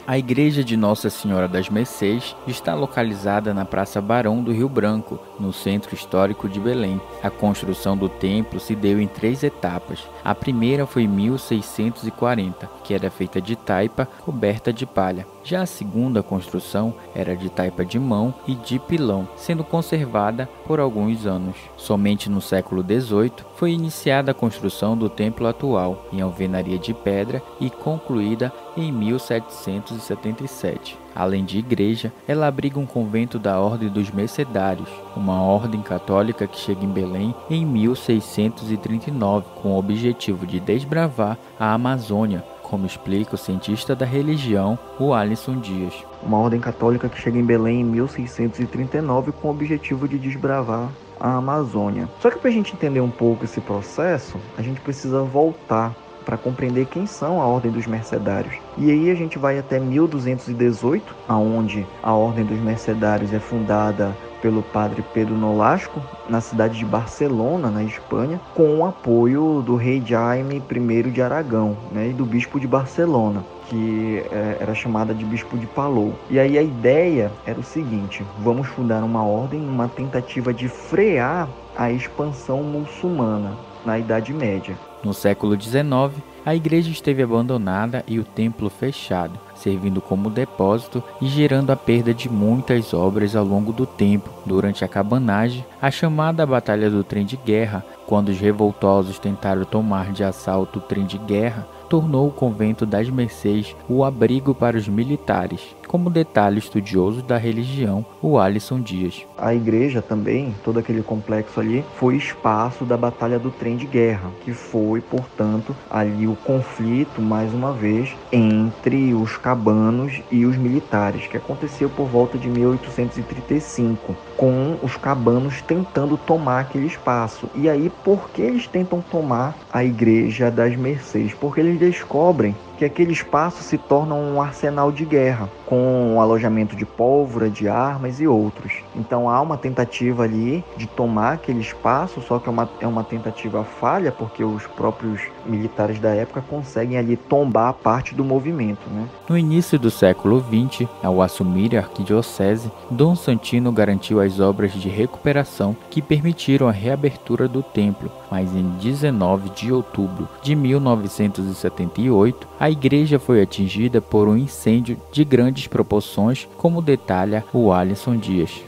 A igreja de Nossa Senhora das Mercês está localizada na Praça Barão do Rio Branco, no centro histórico de Belém. A construção do templo se deu em 3 etapas. A primeira foi em 1640, que era feita de taipa coberta de palha. Já a segunda construção era de taipa de mão e de pilão, sendo conservada por alguns anos. Somente no século XVIII foi iniciada a construção do templo atual, em alvenaria de pedra e concluída em 1777. Além de igreja, ela abriga um convento da Ordem dos Mercedários, uma ordem católica que chega em Belém em 1639, com o objetivo de desbravar a Amazônia, como explica o cientista da religião, o Alisson Dias. Uma ordem católica que chega em Belém em 1639 com o objetivo de desbravar a Amazônia. Só que para a gente entender um pouco esse processo, a gente precisa voltar para compreender quem são a Ordem dos Mercedários. E aí a gente vai até 1218, aonde a Ordem dos Mercedários é fundada pelo padre Pedro Nolasco, na cidade de Barcelona, na Espanha, com o apoio do rei Jaime I de Aragão, e do bispo de Barcelona, que era chamada de bispo de Palou. E aí a ideia era o seguinte: vamos fundar uma ordem numa tentativa de frear a expansão muçulmana na Idade Média. No século XIX, a igreja esteve abandonada e o templo fechado, servindo como depósito e gerando a perda de muitas obras ao longo do tempo. Durante a cabanagem, a chamada Batalha do Trem de Guerra, quando os revoltosos tentaram tomar de assalto o trem de guerra, tornou o convento das Mercês o abrigo para os militares, como detalhe estudioso da religião, o Alisson Dias. A igreja também, todo aquele complexo ali, foi espaço da Batalha do Trem de Guerra, que foi, portanto, ali o conflito, mais uma vez, entre os cabanos e os militares, que aconteceu por volta de 1835, com os cabanos tentando tomar aquele espaço. E aí, por que eles tentam tomar a igreja das Mercês? Porque eles descobrem que aquele espaço se torna um arsenal de guerra, com o alojamento de pólvora, de armas e outros. Então há uma tentativa ali de tomar aquele espaço, só que é uma tentativa falha, porque os próprios militares da época conseguem ali tombar parte do movimento. No início do século XX, ao assumir a arquidiocese, Dom Santino garantiu as obras de recuperação que permitiram a reabertura do templo, mas em 19 de outubro de 1978, a igreja foi atingida por um incêndio de grandes proporções, como detalha o Alisson Dias.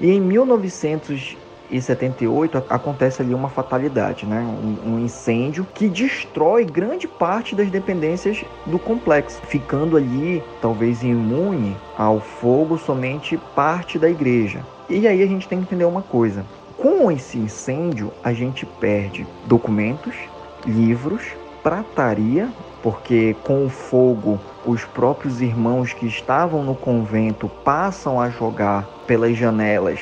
E em 1978 acontece ali uma fatalidade, um incêndio que destrói grande parte das dependências do complexo, ficando ali talvez imune ao fogo somente parte da igreja. E aí a gente tem que entender uma coisa: com esse incêndio a gente perde documentos, livros, prataria, porque com o fogo os próprios irmãos que estavam no convento passam a jogar pelas janelas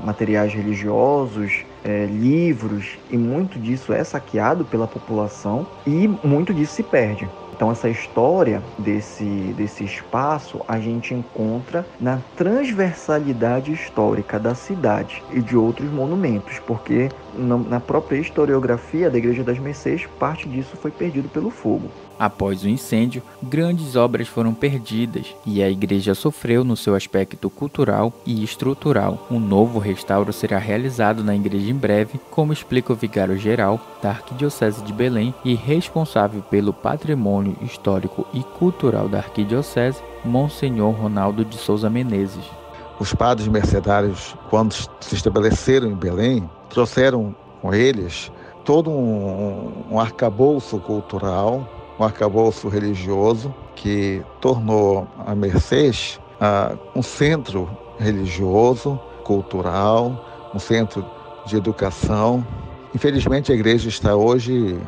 materiais religiosos, livros, e muito disso é saqueado pela população e muito disso se perde. Então essa história desse espaço a gente encontra na transversalidade histórica da cidade e de outros monumentos, porque na própria historiografia da Igreja das Mercês, parte disso foi perdido pelo fogo. Após o incêndio, grandes obras foram perdidas e a igreja sofreu no seu aspecto cultural e estrutural. Um novo restauro será realizado na igreja em breve, como explica o vigário-geral da Arquidiocese de Belém e responsável pelo patrimônio histórico e cultural da Arquidiocese, Monsenhor Ronaldo de Souza Menezes. Os padres mercedários, quando se estabeleceram em Belém, trouxeram com eles todo um arcabouço cultural, um arcabouço religioso que tornou a Mercês um centro religioso, cultural, um centro de educação. Infelizmente a igreja está hoje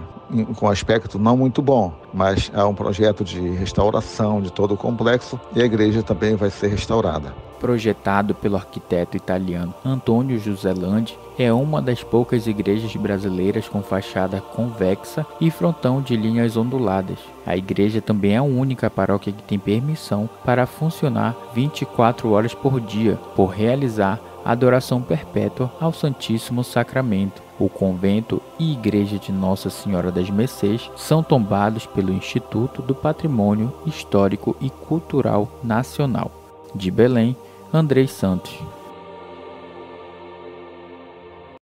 com um aspecto não muito bom, mas há um projeto de restauração de todo o complexo e a igreja também vai ser restaurada. Projetado pelo arquiteto italiano Antônio José Landi, é uma das poucas igrejas brasileiras com fachada convexa e frontão de linhas onduladas. A igreja também é a única paróquia que tem permissão para funcionar 24 horas por dia, por realizar adoração perpétua ao Santíssimo Sacramento. O convento e igreja de Nossa Senhora das Mercês são tombados pelo Instituto do Patrimônio Histórico e Cultural Nacional. De Belém, Andrei Santos.